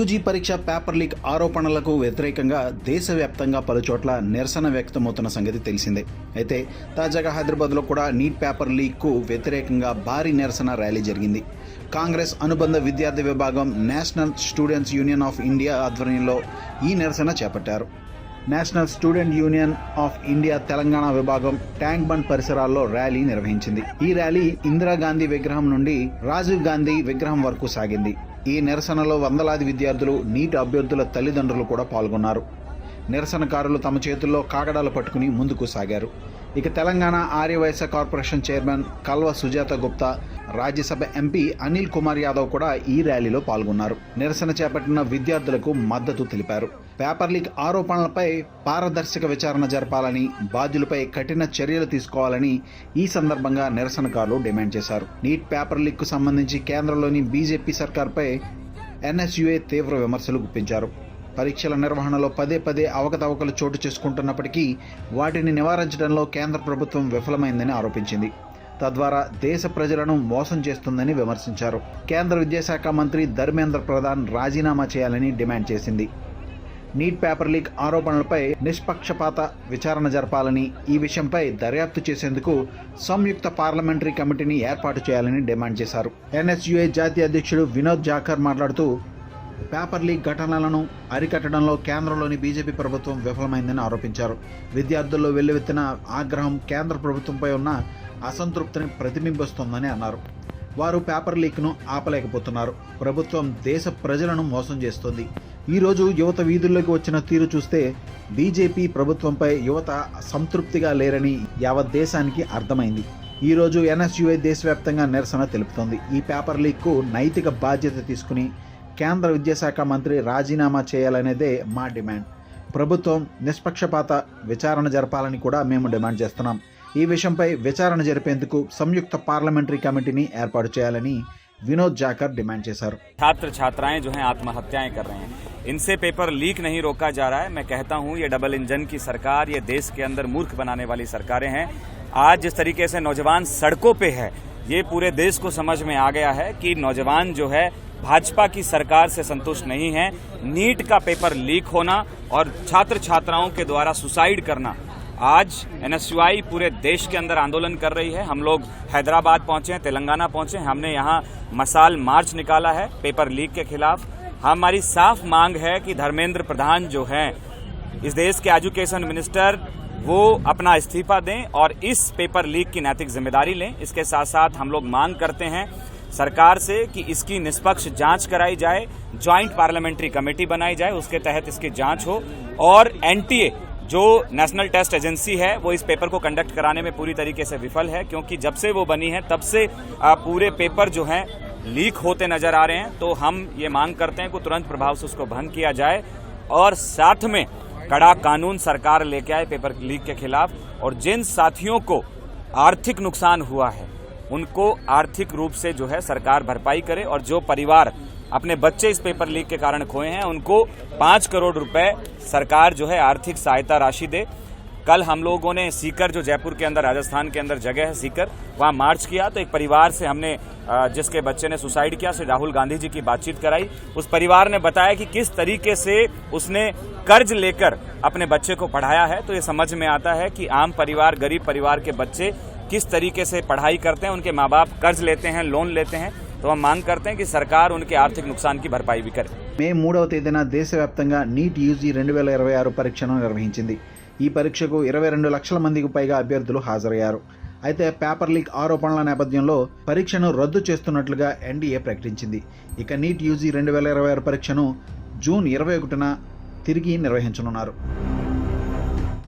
UG పరీక్ష paper leak ఆరోపణలకు వ్యతిరేకంగా దేశవ్యాప్తంగా పలుచోట్ల నిరసన వ్యక్తమవుతున్న సంగతి తెలిసిందే. అయితే తాజాగా హైదరాబాద్లో కూడా నీట్ పేపర్ లీక్కు వ్యతిరేకంగా భారీ నిరసన ర్యాలీ జరిగింది. కాంగ్రెస్ అనుబంధ విద్యార్థి విభాగం national students union of India ఆధ్వర్యంలో ఈ నిరసన చేపట్టారు. National student union of India Telangana విభాగం ట్యాంక్ బండ్ పరిసరాల్లో ర్యాలీ నిర్వహించింది. ఈ ర్యాలీ ఇందిరాగాంధీ విగ్రహం నుండి రాజీవ్ గాంధీ విగ్రహం వరకు సాగింది. ఈ నిరసనలో వందలాది విద్యార్థులు, నీట్ అభ్యర్థుల తల్లిదండ్రులు కూడా పాల్గొన్నారు. నిరసనకారులు తమ చేతుల్లో కాగడాలు పట్టుకుని ముందుకు సాగారు. ఇక Telangana Aryavysya corporation chairman Kalva Sujatha Gupta, Rajyasabha MP Anil Kumar Yadav కూడా ఈ ర్యాలీలో పాల్గొన్నారు. నిరసన చేపట్టిన విద్యార్థులకు మద్దతు తెలిపారు. పేపర్ లీక్ ఆరోపణలపై పారదర్శక విచారణ జరపాలని, బాధ్యులపై కఠిన చర్యలు తీసుకోవాలని ఈ సందర్భంగా నిరసనకారులు డిమాండ్ చేశారు. నీట్ పేపర్ లీక్కు సంబంధించి కేంద్రంలోని బీజేపీ సర్కార్పై ఎన్ఎస్యుఐ తీవ్ర విమర్శలు గుప్పించారు. పరీక్షల నిర్వహణలో పదే పదే అవకతవకలు చోటు చేసుకుంటున్నప్పటికీ వాటిని నివారించడంలో కేంద్ర ప్రభుత్వం విఫలమైందని ఆరోపించింది. తద్వారా దేశ ప్రజలను మోసం చేస్తుందని విమర్శించారు. కేంద్ర విద్యాశాఖ మంత్రి ధర్మేంద్ర ప్రధాన్ రాజీనామా చేయాలని డిమాండ్ చేసింది. నీట్ పేపర్ లీక్ ఆరోపణలపై నిష్పక్షపాత విచారణ జరపాలని, ఈ విషయంపై దర్యాప్తు చేసేందుకు సంయుక్త పార్లమెంటరీ కమిటీని ఏర్పాటు చేయాలని డిమాండ్ చేశారు. ఎన్ఎస్యుఐ జాతీయ అధ్యక్షుడు వినోద్ జాకర్ మాట్లాడుతూ పేపర్ లీక్ ఘటనలను అరికట్టడంలో కేంద్రంలోని బీజేపీ ప్రభుత్వం విఫలమైందని ఆరోపించారు. విద్యార్థుల్లో వెల్లువెత్తిన ఆగ్రహం కేంద్ర ప్రభుత్వంపై ఉన్న అసంతృప్తిని ప్రతిబింబిస్తోందని అన్నారు. వారు పేపర్ లీక్ను ఆపలేకపోతున్నారు. ప్రభుత్వం దేశ ప్రజలను మోసం చేస్తోంది. ఈరోజు యువత వీధుల్లోకి వచ్చిన తీరు చూస్తే బీజేపీ ప్రభుత్వంపై యువత సంతృప్తిగా లేరని యావత్ దేశానికి అర్థమైంది. ఈరోజు ఎన్ఎస్యుఐ దేశవ్యాప్తంగా నిరసన తెలుపుతోంది. ఈ పేపర్ లీక్కు నైతిక బాధ్యత తీసుకుని కేంద్ర విద్యాశాఖ మంత్రి రాజీనామా చేయాలనేదే మా డిమాండ్. ప్రభుత్వం నిష్పక్షపాత విచారణ జరపాలని కూడా మేము డిమాండ్ చేస్తున్నాం. ఈ విషయంపై విచారణ జరిపేందుకు సంయుక్త పార్లమెంటరీ కమిటీని ఏర్పాటు చేయాలని विनोद जाकर डिमांड చేశారు. छात्र छात्राएं जो हैं आत्महत्याएं कर रहे हैं, इनसे पेपर लीक नहीं रोका जा रहा है. मैं कहता हूं ये डबल इंजन की सरकार, ये देश के अंदर मूर्ख बनाने वाली सरकारें हैं. आज जिस तरीके से नौजवान सड़कों पे है, ये पूरे देश को समझ में आ गया है कि नौजवान जो है भाजपा की सरकार से संतुष्ट नहीं है. नीट का पेपर लीक होना और छात्र छात्राओं के द्वारा सुसाइड करना, आज एनएसयूआई पूरे देश के अंदर आंदोलन कर रही है. हम लोग हैदराबाद पहुंचे, तेलंगाना पहुंचे, हमने यहाँ मसाल मार्च निकाला है पेपर लीक के खिलाफ. हमारी साफ मांग है कि धर्मेंद्र प्रधान जो हैं, इस देश के एजुकेशन मिनिस्टर, वो अपना इस्तीफा दें और इस पेपर लीक की नैतिक जिम्मेदारी लें. इसके साथ साथ हम लोग मांग करते हैं सरकार से कि इसकी निष्पक्ष जांच कराई जाए, ज्वाइंट पार्लियामेंट्री कमेटी बनाई जाए, उसके तहत इसकी जांच हो. और एनटीए जो नेशनल टेस्ट एजेंसी है, वो इस पेपर को कंडक्ट कराने में पूरी तरीके से विफल है, क्योंकि जब से वो बनी है तब से पूरे पेपर जो हैं लीक होते नजर आ रहे हैं. तो हम ये मांग करते हैं कि तुरंत प्रभाव से उसको बंद किया जाए और साथ में कड़ा कानून सरकार लेके आए पेपर लीक के खिलाफ. और जिन साथियों को आर्थिक नुकसान हुआ है, उनको आर्थिक रूप से जो है सरकार भरपाई करे. और जो परिवार अपने बच्चे इस पेपर लीक के कारण खोए हैं, उनको 5 करोड़ रुपए सरकार जो है आर्थिक सहायता राशि दे. कल हम लोगों ने सीकर, जो जयपुर के अंदर राजस्थान के अंदर जगह है सीकर, वहां मार्च किया. तो एक परिवार से हमने, जिसके बच्चे ने सुसाइड किया, से राहुल गांधी जी की बातचीत कराई. उस परिवार ने बताया कि किस तरीके से उसने कर्ज लेकर अपने बच्चे को पढ़ाया है. तो ये समझ में आता है कि आम परिवार, गरीब परिवार के बच्चे किस तरीके से पढ़ाई करते हैं. उनके माँ बाप कर्ज लेते हैं, लोन लेते हैं. तो हम मांग करते हैं कि सरकार उनके आर्थिक नुकसान की भरपाई भी करे. మే 3వ తేదీన దేశవ్యాప్తంగా నీట్ యూజీ 2026 పరీక్షను నిర్వహించింది. ఈ పరీక్షకు 22 లక్షల మందికి పైగా అభ్యర్థులు హాజరయ్యారు. అయితే పేపర్ లీక్ ఆరోపణల నేపథ్యంలో పరీక్షను రద్దు చేస్తున్నట్లుగా ఎన్డీఏ ప్రకటించింది. ఇక నీట్ యూజీ 2026 పరీక్షను జూన్ 21న తిరిగి నిర్వహించనున్నారు.